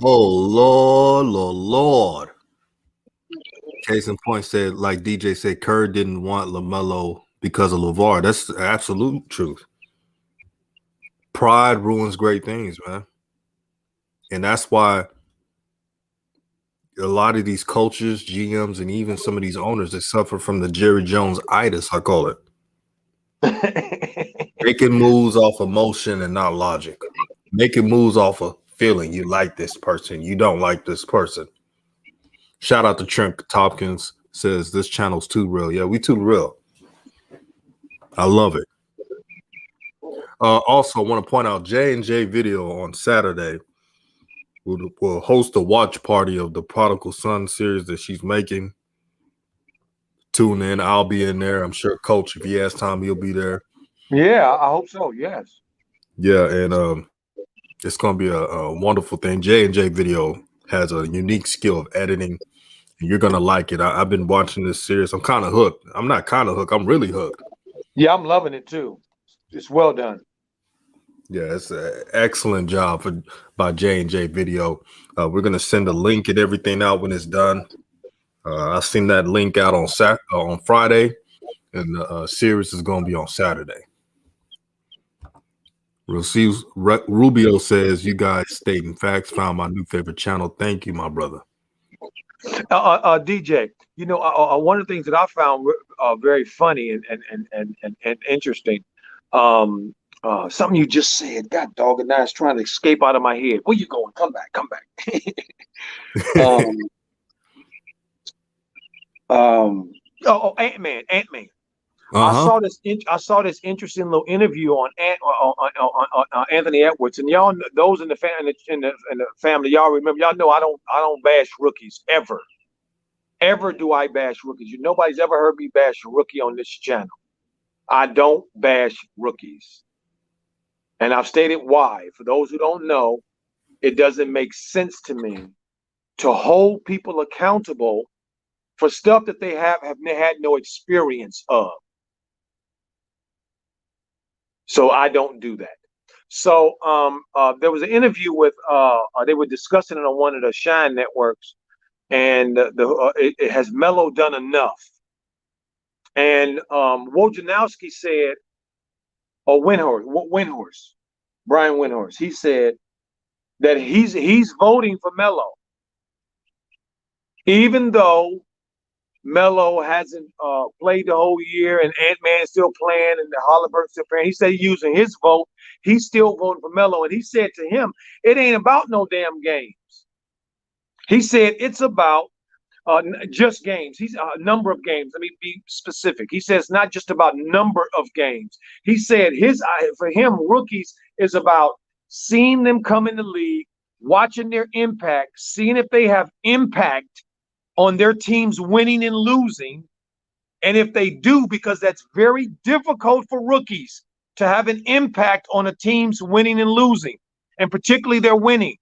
Oh Lord. Case in point said, like DJ said, Kerr didn't want LaMelo because of LeVar. That's the absolute truth. Pride ruins great things, man. And that's why a lot of these coaches, GMs, and even some of these owners that suffer from the Jerry Jones-itis, I call it. Making moves off emotion and not logic. Making moves off of feeling. You like this person. You don't like this person. Shout out to Trent Tompkins. Says this channel's too real. Yeah, we too real. I love it. Also, I want to point out J&J Video on Saturday will host a watch party of the Prodigal Son series that she's making. Tune in. I'll be in there. I'm sure Coach, if he has time, he'll be there. Yeah, I hope so. Yes. Yeah, and it's going to be a wonderful thing. J&J Video has a unique skill of editing, and you're going to like it. I've been watching this series. I'm kind of hooked. I'm not kind of hooked. I'm really hooked. Yeah, I'm loving it too. It's well done. Yeah, it's an excellent job by J&J Video. We're going to send a link and everything out when it's done. I seen that link out on Friday, and the series is going to be on Saturday. Rubio says, you guys stating facts, found my new favorite channel. Thank you, my brother. DJ, you know, one of the things that I found very funny and interesting, something you just said, God dog, and now it's trying to escape out of my head. Where you going? Come back. Ant-Man. Uh-huh. I saw this interesting little interview on Anthony Edwards, and y'all, those in the family, y'all remember, y'all know I don't bash rookies ever. Ever do I bash rookies? Nobody's ever heard me bash a rookie on this channel. I don't bash rookies, and I've stated why. For those who don't know, it doesn't make sense to me to hold people accountable for stuff that they have had no experience of. So I don't do that. So there was an interview with they were discussing it on one of the Shine networks, and it has Melo done enough? And Wojnarowski said, or Windhorst, Brian Windhorst, he said that he's voting for Melo, even though Melo hasn't played the whole year, and Ant-Man is still playing, and the Halliburton still playing. He said he's using his vote. He's still voting for Melo, and he said to him, "It ain't about no damn games." He said it's about just games. He's a number of games. Let me be specific. He says not just about number of games. He said for him, rookies is about seeing them come in the league, watching their impact, seeing if they have impact on their teams winning and losing. And if they do, because that's very difficult for rookies to have an impact on a team's winning and losing, and particularly their winning.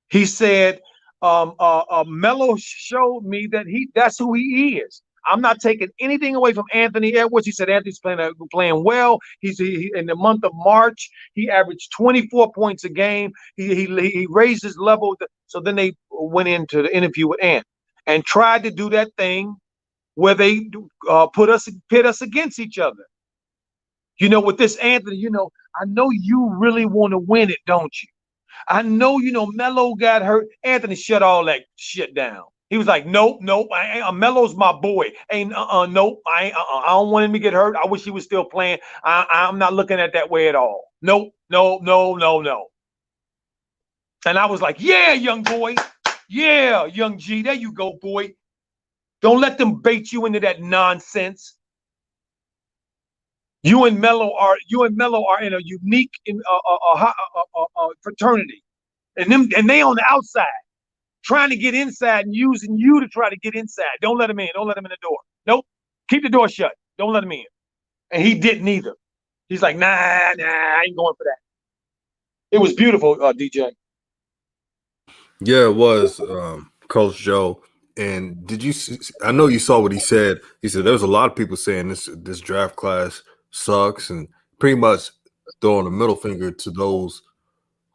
He said, Melo showed me that that's who he is. I'm not taking anything away from Anthony Edwards. He said Anthony's playing well. He in the month of March, he averaged 24 points a game. He raised his level. So then they went into the interview with Ant and tried to do that thing where they pit us against each other. With this Anthony, I know you really want to win it, don't you? I know, Melo got hurt. Anthony shut all that shit down. He was like, nope, Melo's my boy. Nope, I don't want him to get hurt. I wish he was still playing. I'm not looking at that way at all. Nope, no. And I was like, yeah, young boy. Yeah, young G. There you go, boy. Don't let them bait you into that nonsense. You and Melo are in a unique fraternity, and they on the outside, trying to get inside and using you to try to get inside. Don't let them in. Don't let them in the door. Nope. Keep the door shut. Don't let him in. And he didn't either. He's like, nah, I ain't going for that. It was beautiful, DJ. Yeah, it was, Coach Joe. And did you see, I know you saw what he said. He said there's a lot of people saying this draft class sucks and pretty much throwing a middle finger to those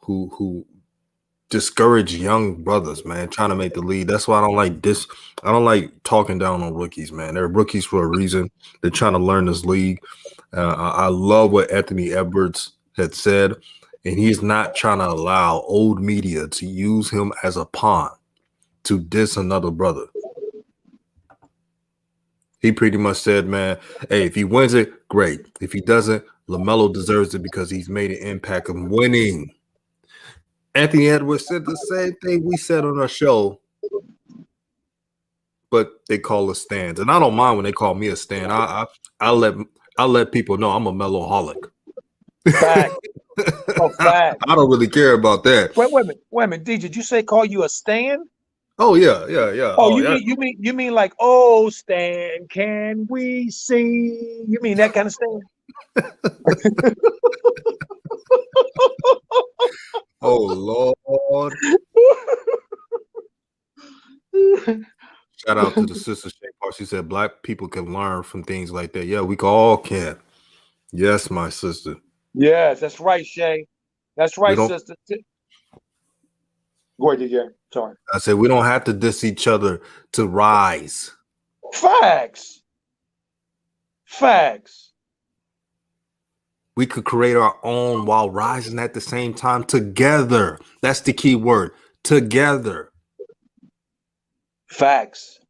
who discourage young brothers, man, trying to make the league. That's why I don't like this. I don't like talking down on rookies, man. They're rookies for a reason. They're trying to learn this league. I love what Anthony Edwards had said, and he's not trying to allow old media to use him as a pawn to diss another brother. He pretty much said, man, hey, if he wins it, great. If he doesn't, LaMelo deserves it because he's made an impact of winning. Anthony Edwards said the same thing we said on our show, but they call us stands. And I don't mind when they call me a stand. I let people know I'm a Meloholic. Fact. Oh, fact. I don't really care about that. Wait a minute. DJ, did you say call you a stan? Oh yeah. Oh, yeah. you mean like, oh, Stan, can we see? You mean that kind of Stan? Oh Lord. Shout out to the sister Shay Park. She said black people can learn from things like that. Yeah, we all can. Yes, my sister. Yes, that's right, Shay. That's right, sister. Go ahead, DJ. Sorry. I said we don't have to diss each other to rise. Facts. We could create our own while rising at the same time together. That's the key word. Together. Facts.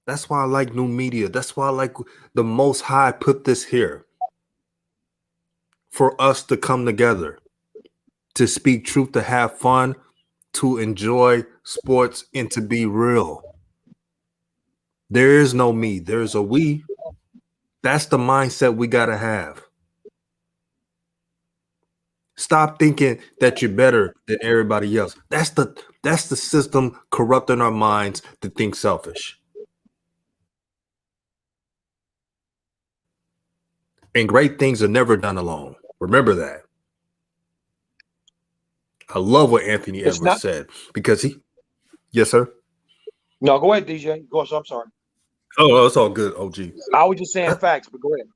That's why I like new media. That's why I like the Most High put this here. For us to come together, to speak truth, to have fun, to enjoy sports, and to be real. There is no me. There's a we. That's the mindset we got to have. Stop thinking that you're better than everybody else. That's the system corrupting our minds to think selfish. And great things are never done alone. Remember that. I love what Anthony Edwards said because yes, sir. No, go ahead, DJ. Go. I'm sorry. Oh, it's all good, OG. I was just saying facts, but go ahead.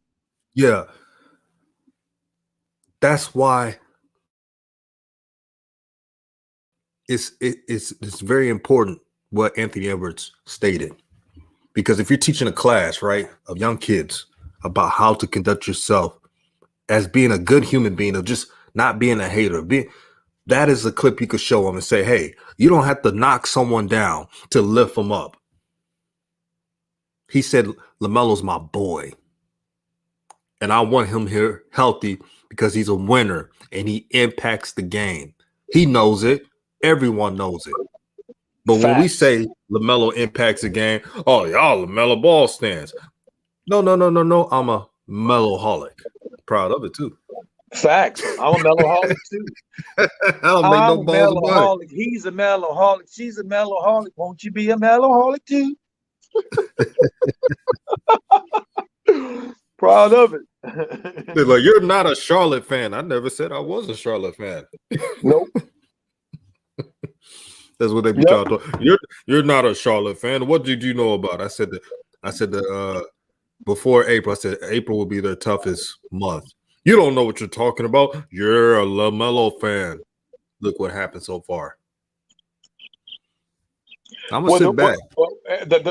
Yeah. That's why it's very important what Anthony Edwards stated. Because if you're teaching a class, right, of young kids about how to conduct yourself as being a good human being, of just not being a hater, that is a clip you could show them and say, hey, you don't have to knock someone down to lift them up. He said, LaMelo's my boy. And I want him here healthy because he's a winner and he impacts the game. He knows it. Everyone knows it. But when we say LaMelo impacts the game, oh, y'all LaMelo Ball stands. No. I'm a Meloholic. Proud of it, too. Facts. I'm a Meloholic, too. I don't make no balls of money. He's a Meloholic. She's a Meloholic. Won't you be a Meloholic, too? Proud of it. They're like, you're not a Charlotte fan. I never said I was a Charlotte fan. Nope. That's what they be trying to. You're not a Charlotte fan. What did you know about? I said that before April. I said April will be their toughest month. You don't know what you're talking about. You're a LaMelo fan. Look what happened so far. I'm gonna sit back.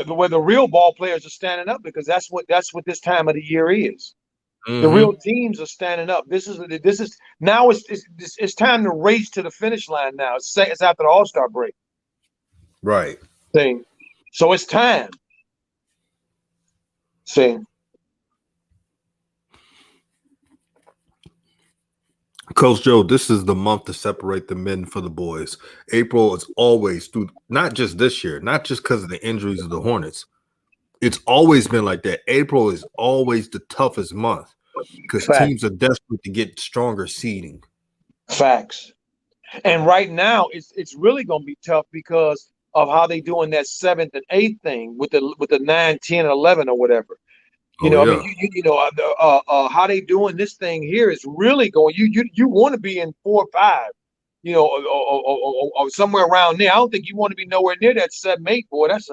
Where the real ball players are standing up because that's what this time of the year is. Mm-hmm. The real teams are standing up. This is now it's time to race to the finish line. Now it's after the All-Star break. Right. Thing. So it's time. See. Coach Joe, this is the month to separate the men for the boys. April is always through, not just this year, not just because of the injuries of the Hornets. It's always been like that. April is always the toughest month because teams are desperate to get stronger seeding. Facts. And right now, it's really going to be tough because of how they doing that 7th and 8th thing with the 9, 10, and 11 or whatever. You know, I mean, how they doing this thing here is really going. You want to be in 4 or 5, you know, or somewhere around there. I don't think you want to be nowhere near that 7, 8. Boy, that's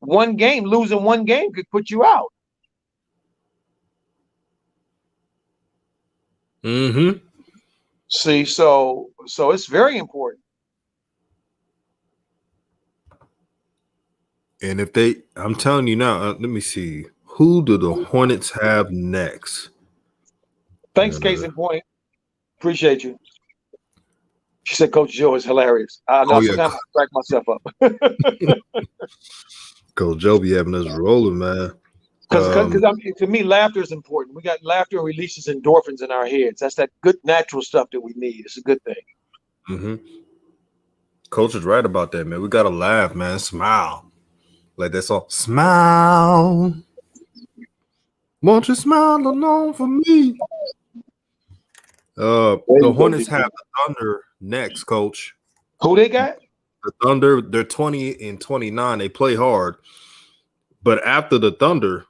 losing one game could put you out. Mm-hmm. See, so it's very important. And if I'm telling you now, let me see. Who do the Hornets have next? Thanks, case in point. Appreciate you. She said, Coach Joe is hilarious. Sometimes I crack myself up. Coach Joe be having us rolling, man. Because to me, laughter is important. We got laughter releases endorphins in our heads. That's that good natural stuff that we need. It's a good thing. Mm-hmm. Coach is right about that, man. We got to laugh, man. Smile. Like that song. Smile. Won't you smile alone for me? The Hornets have the Thunder next, Coach. Who they got? The Thunder, they're 20 and 29. They play hard. But after the Thunder,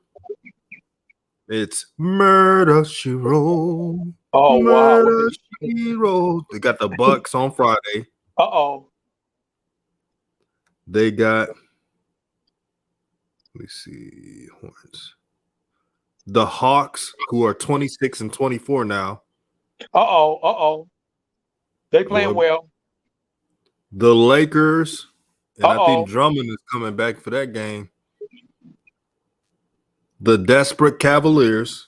it's Murder, She Wrote. Oh, Murder, wow. She Wrote. They got the Bucks on Friday. Uh-oh. They got, let me see, Hornets. The Hawks, who are 26 and 24 now. Uh-oh. They playing well. The Lakers, and I think Drummond is coming back for that game. The Desperate Cavaliers.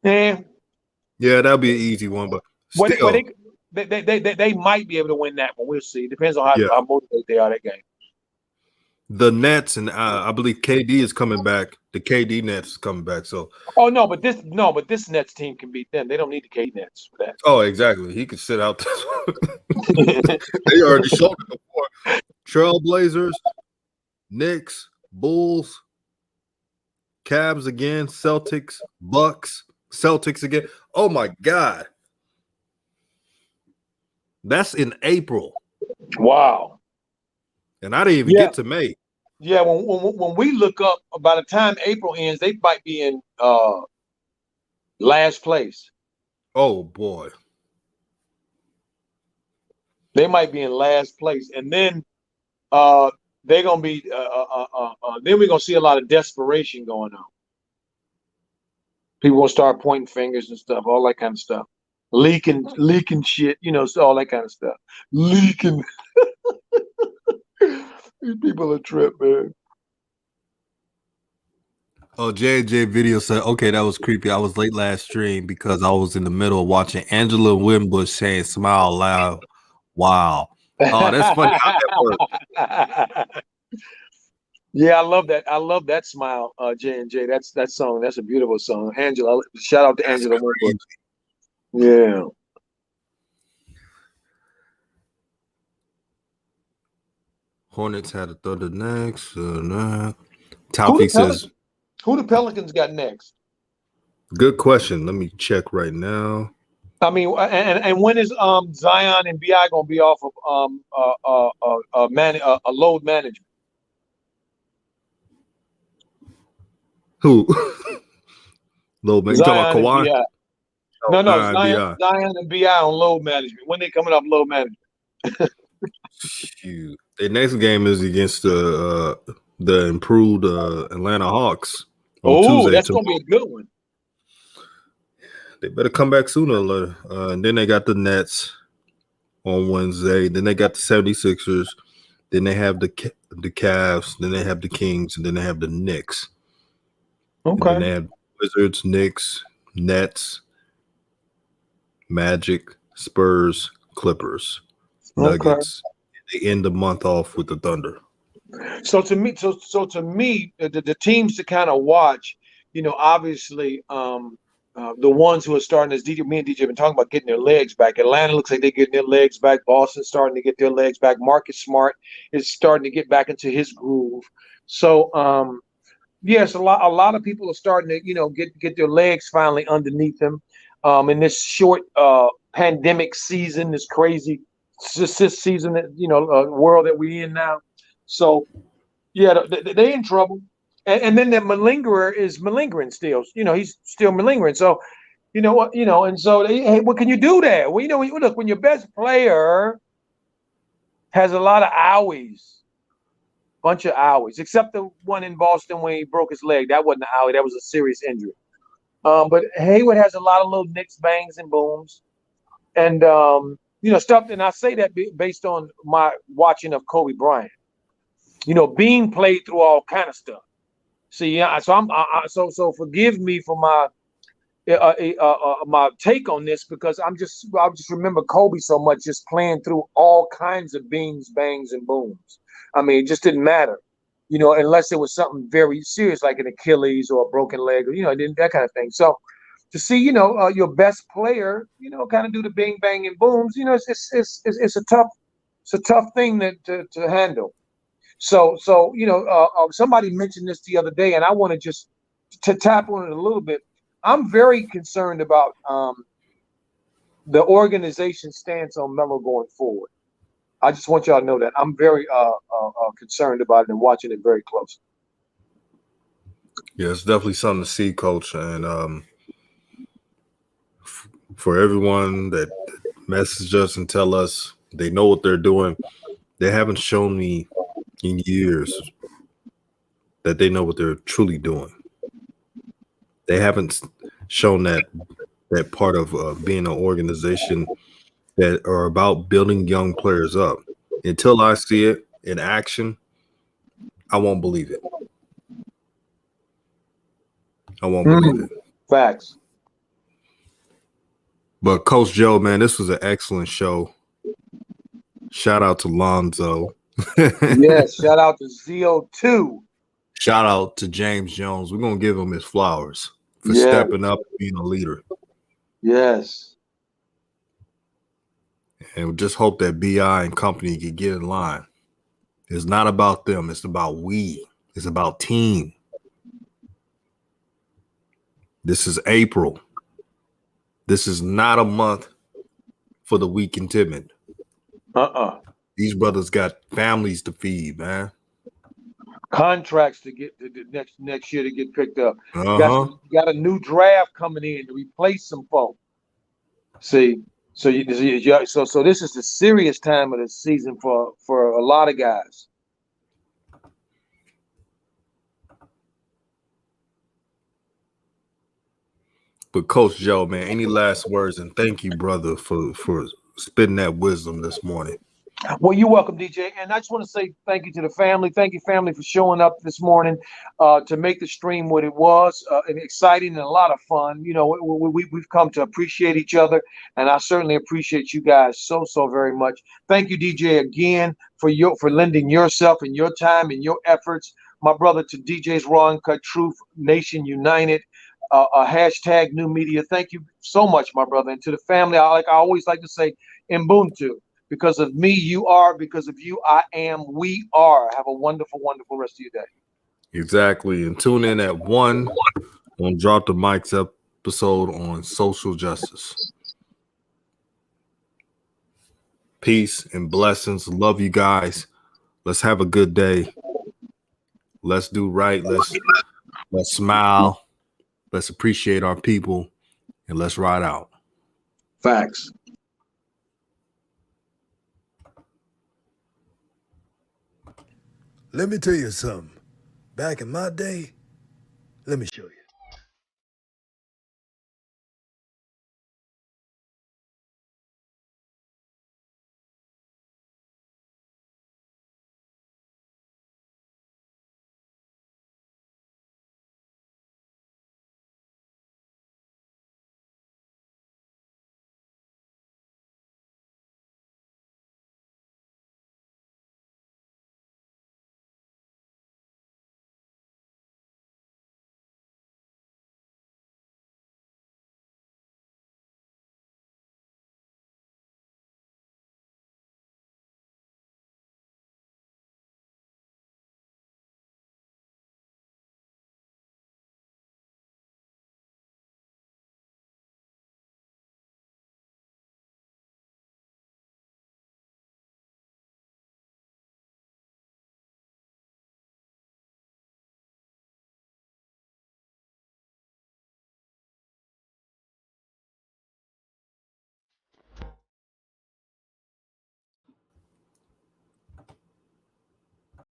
Yeah, that'll be an easy one, but still. They might be able to win that one. We'll see. Depends on how motivated they are that game. The Nets, and I believe KD is coming back. The KD Nets is coming back. So but this Nets team can beat them. They don't need the KD Nets for that. Oh, exactly. He could sit out this one. They already showed it before. Trailblazers, Knicks, Bulls, Cavs again, Celtics, Bucks, Celtics again. Oh my God. That's in April. Wow. And I didn't even get to May. Yeah, when we look up, by the time April ends, they might be in last place. Oh boy. They might be in last place. And then they're gonna be then we're gonna see a lot of desperation going on. People gonna start pointing fingers and stuff, all that kind of stuff. Leaking shit, so all that kind of stuff. Leaking. These people are trip, man. Oh, J video said, okay, that was creepy. I was late last stream because I was in the middle of watching Angela Winbush saying smile loud. Wow. Oh, that's funny how that works. Yeah, I love that. I love that smile, J&J. That song. That's a beautiful song. Angela, shout out to Angela Winbush. Yeah. Hornets had a Thunder next. Talfi says, who the Pelicans got next? Good question. Let me check right now. I mean, and when is Zion and BI gonna be off of load management? Who? Load management. You talking about Kawhi? No, Zion and BI on load management. When they coming off load management? Shoot. Their next game is against the improved Atlanta Hawks on Tuesday. That's gonna be a good one. They better come back sooner or later. And then they got the Nets on Wednesday. Then they got the 76ers. Then they have the Cavs. Then they have the Kings. And then they have the Knicks. Okay. And then they have Wizards, Knicks, Nets, Magic, Spurs, Clippers, Nuggets. They end the month off with the Thunder. So to me, the teams to kind of watch, obviously, the ones who are starting, as me and DJ have been talking about, getting their legs back. Atlanta looks like they're getting their legs back. Boston's starting to get their legs back. Marcus Smart is starting to get back into his groove. So, yes, a lot of people are starting to, get their legs finally underneath them. In this short pandemic season, this crazy season that world that we're in now. So yeah, they in trouble. And then the malingerer is malingering still. He's still malingering. So you know what? And so hey, what can you do there? Well, look, when your best player has a lot of owies, bunch of owies, except the one in Boston when he broke his leg. That wasn't an owie. That was a serious injury. But Hayward has a lot of little nicks, bangs, and booms, and stuff. And I say that based on my watching of Kobe Bryant. Being played through all kind of stuff. See, yeah. So forgive me for my my take on this because I just remember Kobe so much, just playing through all kinds of beans, bangs, and booms. I mean, it just didn't matter, unless it was something very serious like an Achilles or a broken leg, or that kind of thing. So to see, your best player, kind of do the bing, bang, and booms, it's a tough thing to handle. So somebody mentioned this the other day, and I want to just to tap on it a little bit. I'm very concerned about the organization's stance on Melo going forward. I just want y'all to know that I'm very concerned about it and watching it very closely. Yeah, it's definitely something to see, Coach. And for everyone that message us and tell us they know what they're doing, they haven't shown me in years that they know what they're truly doing. They haven't shown that part of being an organization that are about building young players up. Until I see it in action, I won't believe it. I won't believe it. Facts. But Coach Joe, man, this was an excellent show. Shout out to Lonzo. Yes, shout out to ZO2. Shout out to James Jones. We're going to give him his flowers for stepping up and being a leader. Yes. And we just hope that BI and company can get in line. It's not about them. It's about we. It's about team. This is April. This is not a month for the weak and timid. These brothers got families to feed, man. Contracts to get to next year to get picked up. You got a new draft coming in to replace some folks. See, so this is the serious time of the season for a lot of guys. But Coach Joe, man, any last words? And thank you, brother, for spitting that wisdom this morning. Well, you're welcome, DJ. And I just want to say thank you to the family. Thank you, family, for showing up this morning to make the stream what it was, and exciting and a lot of fun. We've come to appreciate each other, and I certainly appreciate you guys so very much. Thank you, DJ, again for lending yourself and your time and your efforts, my brother, to DJ's Raw and Cut Truth Nation United. Hashtag new media. Thank you so much, my brother, and to the family. I always like to say, Ubuntu. Because of me, you are. Because of you, I am. We are. Have a wonderful, wonderful rest of your day. Exactly. And tune in at 1 on Drop the Mics episode on social justice. Peace and blessings. Love you guys. Let's have a good day. Let's do right. Let's smile. Let's appreciate our people. And let's ride out. Facts. Let me tell you something. Back in my day, let me show you.